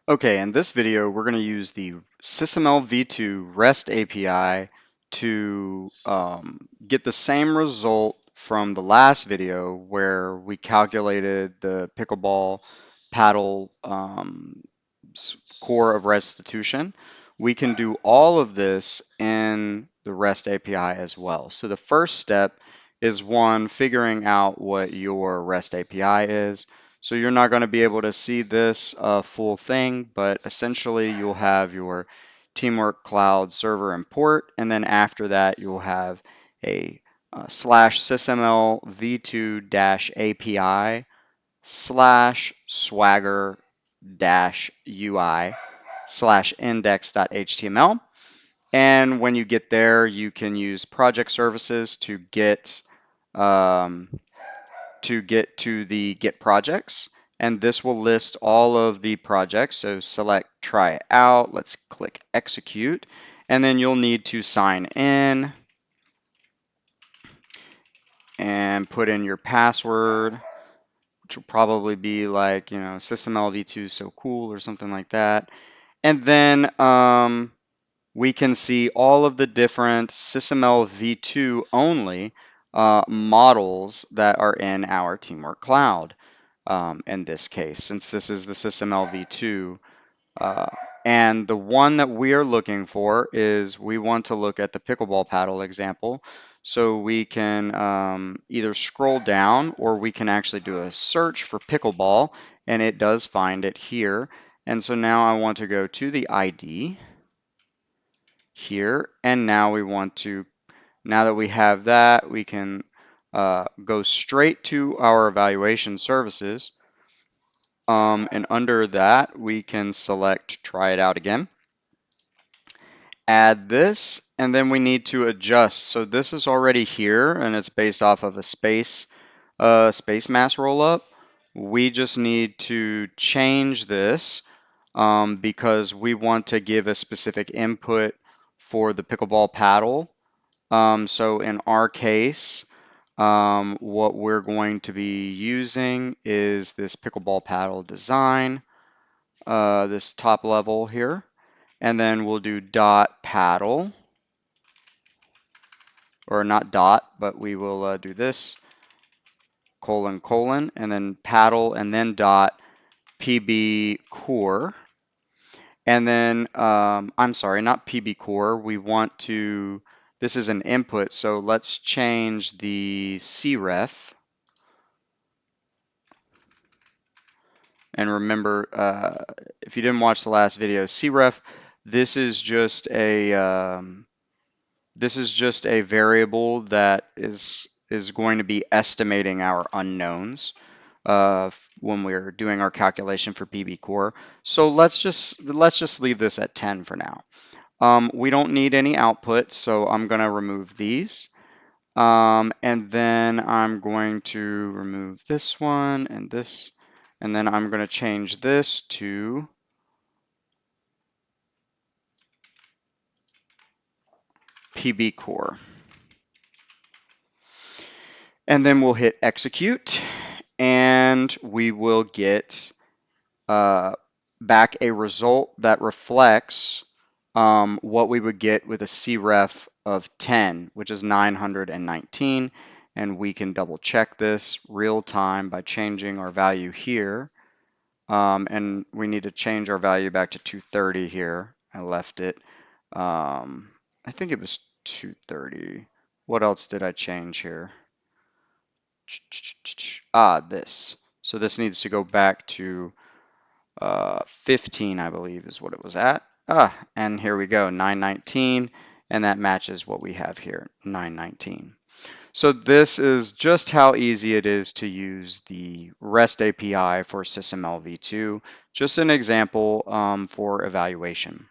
Okay, in this video, we're going to use the SysML v2 REST API to get the same result from the last video where we calculated the pickleball paddle core of restitution. We can do all of this in the REST API as well. So the first step is figuring out what your REST API is. So you're not going to be able to see this full thing, but essentially you'll have your Teamwork Cloud server import, and then after that you'll have a slash sysml v2-api slash swagger dash UI slash index.html. And when you get there, you can use project services um, to get to the Get projects. And this will list all of the projects. So select try it out. Let's click execute. And then you'll need to sign in and put in your password, which will probably be like, SysML v2 so cool or something like that. And then we can see all of the different SysML v2 only models that are in our Teamwork Cloud. In this case, since this is the SysML v2. Uh, and the one that we are looking for is we want to look at the pickleball paddle example. So we can either scroll down or we can actually do a search for pickleball, and it does find it here. And so now I want to go to the ID here, and now now that we have that, we can go straight to our evaluation services. And under that, we can select try it out again, add this, and then we need to adjust. So this is already here, and it's based off of a space mass rollup. We just need to change this because we want to give a specific input for the pickleball paddle. So in our case, what we're going to be using is this pickleball paddle design, this top level here, and then we'll do dot paddle, or not dot, but we will do this, colon, and then paddle, and then dot pb core. And then, I'm sorry, not pb core, we want to, this is an input, so let's change the cref. And remember, if you didn't watch the last video, cref, this is just a variable that is going to be estimating our unknowns when we're doing our calculation for PB core. So let's just leave this at 10 for now. We don't need any output, so I'm going to remove these. And then I'm going to remove this one and this, and then I'm going to change this to PB core. And then we'll hit execute, and we will get back a result that reflects what we would get with a cref of 10, which is 919. And we can double check this real time by changing our value here. And we need to change our value back to 230 here. I left it. I think it was 230. What else did I change here? This. So this needs to go back to 15, I believe, is what it was at. And here we go, 919, and that matches what we have here, 919. So this is just how easy it is to use the REST API for SysML v2, just an example for evaluation.